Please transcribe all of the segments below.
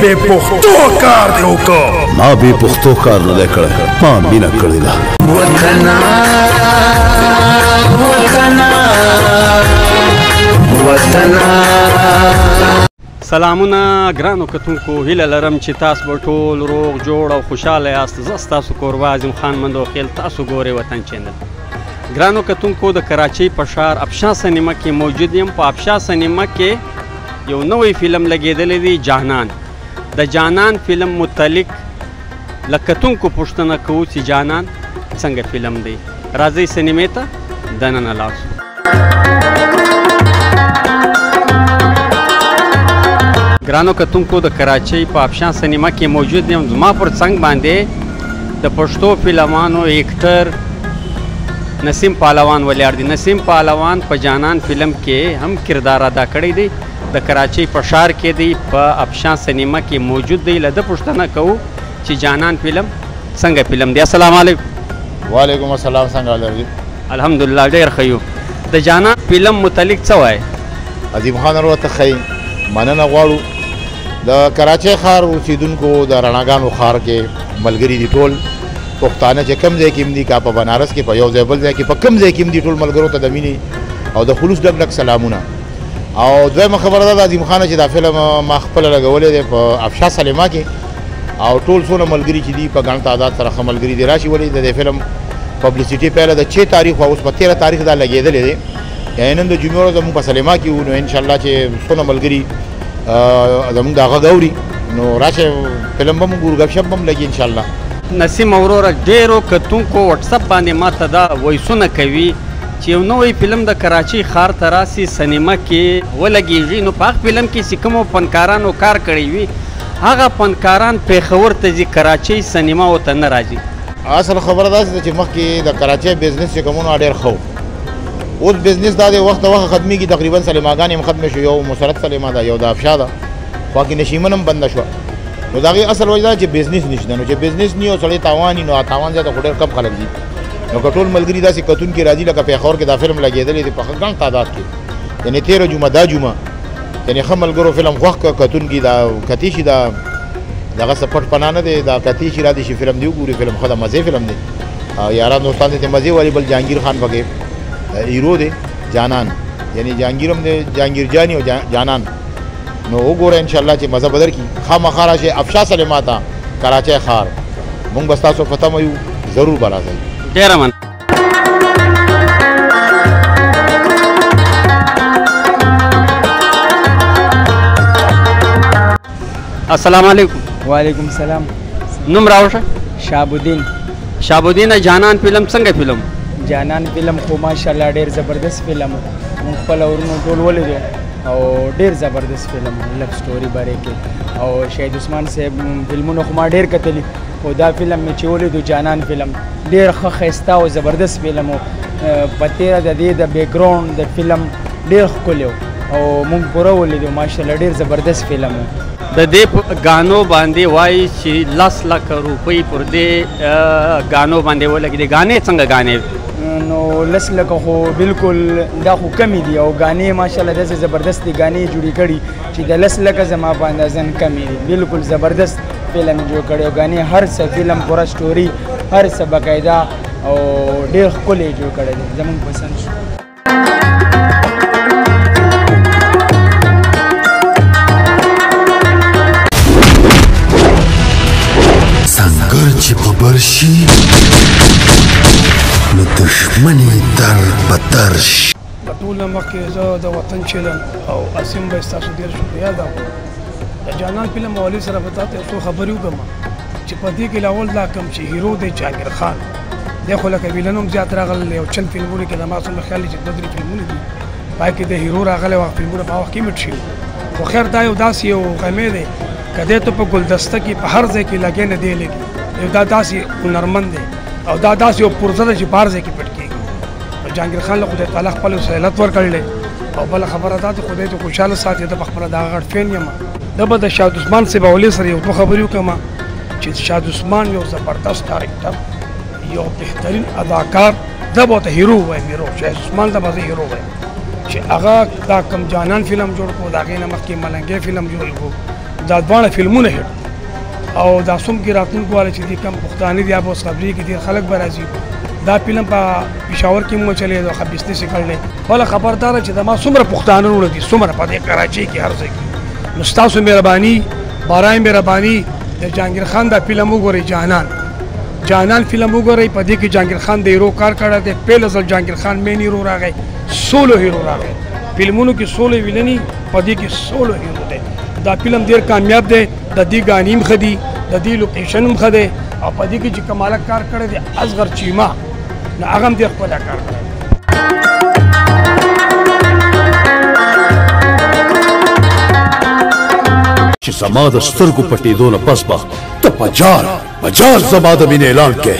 بے پختو کار دی وکړه. ما بے پختو کار نه دی کړی، ما مینه کړې ده. وطنا وطنا وطنا. سلامونه ګرانو کتونکو، هیله لرم چې تاسو به ټول روغ جوړ او خوشحاله یاست. زه ستاسو کوربه اعظم خان مندوخیل، تاسو ګورئ وطن چینل. ګرانو کتونکو، د کراچۍ په ښار افشا سینما کې موجود یم. په افشا سینما کې یو نوی فلم لګېدلی دی، جانان. د جانان فلم متعلق له کتونکو پوښتنه کوو چې جانان څنګه فلم دی. راځئ سینمې ته دننه لاړ شو. ګرانو کتونکو، د کراچۍ په افشا سینما کې موجود یم. زما پر څنګ باندې د پښتو فلمانو ایکټر نسیم پهلوان ولاړ دی. نسیم پهلوان په جانان فلم کې هم کردار ادا کړی دی. د کراچۍ په ښار کې دی، په افشا سینما کې موجود دی. له ده پوښتنه کوو چې جانان فلم څنګه فلم دی. السلام علیکم. وعلیکم السلام. څنګه حال؟ الحمدلله ډېر ښه یو. د جانان فلم متعلق څه وایي؟ عظیم خان ورته ښیي. مننه غواړو د کراچۍ ښار اوسېدونکو، د رڼاګانو ښار کې ملګري دي ټول پښتانه چې کم ځای کې هم دي، که په بنارس کې په یو ځای بل ځای کې په کم ځای کې هم دي، ټول ملګرو ته د مینې او د خلوص ډک ډک سلامونه. او دویمه خبره ده د عظیم خانه چې دا فلم ما خپله لګولی دی په افشا سینما کې، او ټول څونه ملګري چې دي په ګڼ تعداد سره ښه ملګري دي راشي. ولې د دې فلم پبلیسټي پیله د 6 تاریخ او اوس په 13 تاریخ دا لګېدلی دی. یعنې نن د جمعې ورځ زموږ په سینما کې وو، نو انشاءالله چې څونه ملګري زموږ د غږ اوري نو راشه فلم به مو ګورو، ګپ شپ به هم لګي انشاءالله. نسیم وروره، ډېرو کتونکو وټسپ باندې ماته دا وایسونه کوي چې یو نوی فلم د کراچۍ ښار ته راسي، سینما کې ولګېږي. نو په هغه فلم کې چې کومو فنکارانو کار کړی وي، هغه فنکاران پېښور ته ځي، کراچۍ سینما ورته نه راځي. اصل خبره داسې ده چې مخکې د کراچۍ بزنس چې کومونه ډېر ښه و. اوس بزنس دا دی وخت ختمېږي، تقریبا سلیماګانې هم ختمې شو. یو مسرت سلیما ده، یو د افشا ده، خو کې نشیمن هم بنده شوه. نو د هغې اصل وجه دا چې بزنس نشته. نو چې بزنس نه وي او سړی تاوان وي، نو تاوان زیاته خو ډېر کم خلک دي. نو که ټول ملګري داسې کتونکي راځي لکه پېښور کې دا فلم لګېدلی دی په ښه ګڼ تعداد کې، یعنې 13 جمعه دا جمعه، یعنې ښه ملګرو فلم خوښ کړه، کتونکي دا کتی شي، دا دغه څه پټ پناه نه دی، دا کتی شي رادي شي فلم دی وګوري. فلم ښه د مزې فلم دی، یاران دوستان دې مزې والي. بل جهانګیر خان پکې هیرو دی، جانان یعنی جهانګیر هم دی، جهانګیر جاني او جانان. نو وګوره انشاءالله چې مزه به درکړي. خامخا راشئ افشا سینما ته، کراچۍ ښار. موږ به ستاسو په تمه یو، ضرور به راځئ. ډېره مننه. السلام علیکم. وعلیکم السلام. نوم راوښه؟ شهابالدین. شهابالدین، جانان فلم څنګه فلم؟ جانان فلم خو ماشاءالله ډېر زبردست فلم و. موږ خپل ورونو ټول ولیدو او ډېر زبردست فلم، لف سټوري باره کې. او شهید عثمان صاحب فلمونه خو ما ډېر کتلي، خو دا فلم مې چې ولیدو جانان فلم ډېر ښه ښایسته او زبردست فلم و. په تېره د دې د بیکګراونډ د فلم ډېر ښکلی و او موږ پوره ولیدو. ماشاءالله ډېر زبردست فلم و. د دې غانو باندې وایي چې 10 لک روپۍ پر دې غانو باندې ولګېدې. غانې څنګه غانې؟ نو 10 لکه خو بالکل دا خو کمی دي، او غانې ماشاءالله داسې زبردست دي غانې جوړې کړي چې د 10 لکه زما په اندازه کمی دي. بالکل زبردست فلم جوړ کړی او غانې هر څه فلم پوره سټوري هر څه باقاعده او ډېر ښکلی جوړ کړی دی، زموږ پسند شو. سنگر چې په بر شي نو دښمني در په در شي. په ټوله مخکې زه د وطن چینل او عاصم به ستاسو ډېر شکریه ادا کوم. د جانان فلم مولوي سره به تاته یو څو خبرې وکړم چې په دې کې لاول دا کوم چې هیرو دی جهانګیر خان دی، خو لکه ویلن هم زیات راغلی او چند فلمونه کې زما څومره خیال دی چې 2-3 فلمونه دي پای کې د هیرو راغلی وخت فلمونه په وخت کې مټ شي. خو خیر دا یو داسې یو غمې دی که دی ته په ګلدسته کې په هر ځای کې لګې نه دی لګي. یو دا داسې هنرمند دی او دا داسې یو پرزه ده چې په هر ځای کې پټ کېږي. جهانګیر خان له خدای تعالی خپل سهولت ورکړلی او بله خبره دا چې خدای ته خوشحاله ساتي. زه په خپله د هغه غټ فین یم. زه به د شهید عثمان صاحب اولي سره یو 2 خبرې وکړم چې شهید عثمان یو زبردست ډایرکټر، یو بهترین اداکار. زه به ورته هیرو وایم، هیرو شهید عثمان ته به زه هیرو وایم چې هغه دا کوم جانان فلم جوړ کړو، د هغې نه مخکې ملنګۍ فلم جوړ کړو، دا دواړه فلمونه هټ او دا څوم کې راتلونکو والا چې دي کم پښتانه دي اب اوس خبرې کې ډېر خلک به راځي دا فلم په پېښور کې مو چلېدو ښه بزنس یې کړلی بله خبرداره چې د ما څومره پښتانه وروڼه دي څومره په دې کراچۍ کې هر ځای کې نو ستاسو مهرباني برای مهرباني د جهانګیر خان دا فلم وګورئ جانان فلم وګورئ په دې کې جهانګیر خان د هیرو کار کړی دی پهله ځل جهانګیر خان مین هیرو راغی سولو هیرو راغی فلمونو کې سولو ویلني په دې کې سولو هیرو دی دا فلم ډېر کامیاب دی د دې ګانې هم ښه دي د دې لوکیشن هم ښه دی او په دې کې چې کمالک کار کړی دی اصغر چیما نو هغه هم ډېر ښکلی کار کړی دی چې زما د سترګو پټېدو نه پس به ته په جار زما د مینې اعلان کې.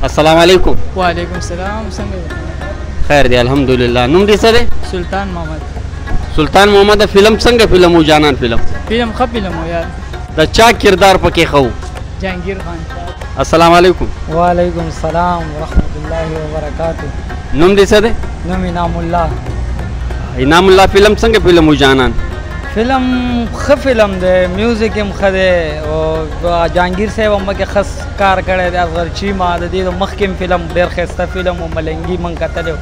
السلام علیکم. وعلیکم السلام. څنګه خیر دی الحمدلله. نوم دې څه دی؟ سلطان محمد. سلطان محمد فلم څنګه فلم و جانان فلم؟ فلم ښه فلم و یار. د چا کردار پکې ښه و؟ جهانگیر خان. السلام علیکم. وعلیکم السلام ورحمت الله وبرکاتہ. نوم دې څه دی؟ نوم انعام الله. انعام الله فلم څنګه فلم و جانان؟ فلم ښه فلم دی میوزیک هم ښه دی او جهانگیر صاحب هم پکې ښه کار کړی دی اصغر چیما د دې مخکې هم فلم ډېر ښایسته فلم و ملنګي موږ کتلی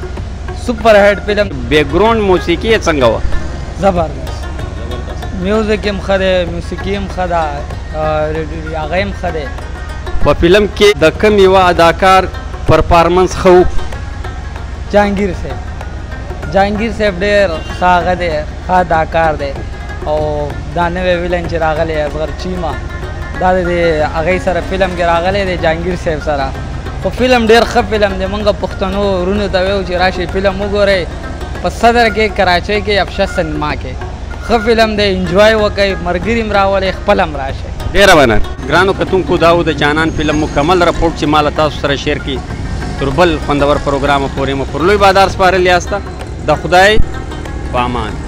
سپر هیډ فلم. بیک ګراوند موسیقي یې څنګه وه؟ زبردست میوزیک هم ښه دی موسیقي هم ښه ده هغه هم ښه دی. په فلم کې د کوم یوه اداکار پرفارمنس ښه و؟ جهانگیر صاحب ډېر ښه هغه دی ښه اداکار دی او دا نوی ویلن چې راغلی اصغر چیما دا د هغې سره فلم کې راغلی دی جهانگیر صاحب سره خو فلم ډېر ښه فلم دی موږ پښتنو ورونو ته ویو چې راشئ فلم وګورئ په صدر کې کراچۍ کې افشه سینما کې ښه فلم دی انجوای وکئ ملګري هم راولئ خپل هم راشئ. ډېره مننه. ګرانو کتونکو دا و د جانان فلم مکمل رپورټ چې ما له تاسو سره شیر کړي تر بل خوندور پروګرامه پورې مو پر لوی بادار سپارلي یاسته د خدای په امان.